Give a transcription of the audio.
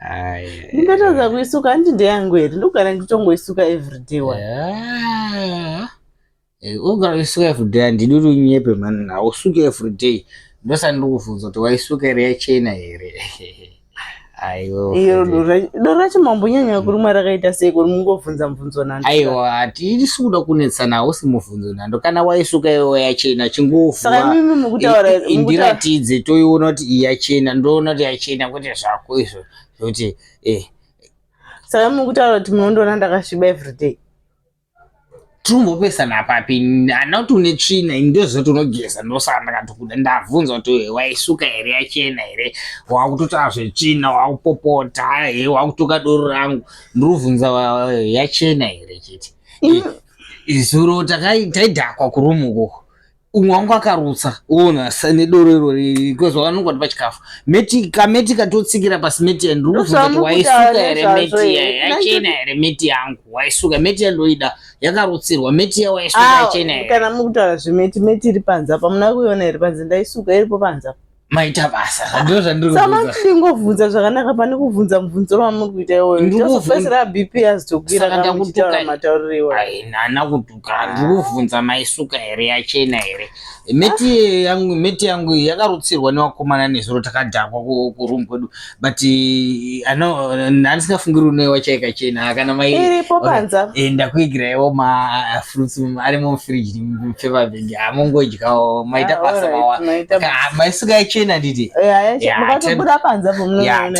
Ai. Ndingatadza kuisuka handiti ndeyangu here ndogara ndichitongoisuka everyday one. Ugara kuisuka everyday handidi kuti unyepe man, hausuki everyday. Ndosa ndiri kuvhunza kuti waisuka here yachena here. Iyo doro racho mambonyanya kurumwa rakaita sei kuti mungovhunza mubvunzo nando. Aiwa hatisi kuda kunetsana, hausi mubvunzo nando. Kana waisuka iwe yachena chingovuwa. Saka mimi mukutaura indiratidze toiona kuti iyi yachena, ndoona kuti yachena kwete zvako izvo. Kuti saka mukutaura kuti munondoona ndakasviba everyday. Tinombopesana papi, hana kuti une tsvina ndozoti unogeza ndosaka ndakati kuda ndabvunza kuti waisuka here yachena here, wakutoti zvetsvina wakupopota wakutoka doro rangu ndiri kubvunza yachena here chete. Zuro taidhakwa kurumuko umwe wangu akarutsa ona nedoro irori kwezva vanongoti pachikafu kameti katotsikira pasi meti ya ndiri kubvunza kuti waisuka here meti yachena here meti yangu waisuka meti yandoida yakarutsirwa meti yawaisuka yachena here. Kana mukutaura zvemeti iri panze apa muna kuiona iri panze ndaisuka iripo panze apa. Maita basa ndo zvandiri kubvunza. Sama ndingovhunza zvakanaka pane kuvhunza mubvunzo wamuri kuita iwoyo. Ndozopedzera BP yazitokwira kana muchitaura matauriro iwoyo. Hana kutuka, ndiri kuvhunza maisuka here yachena here. Meti yangu yakarutsirwa nevakomana nezuro takadhakwa kurumu kwedu, but handisingafungiri unoiwa chaika chena kana mai iripo panze. Ndakuigiraiwo mafruits arimo mufiriji mupaper bag amongodyawo maita basa maisuka yachena nditi. Makatobuda panze apo munoona.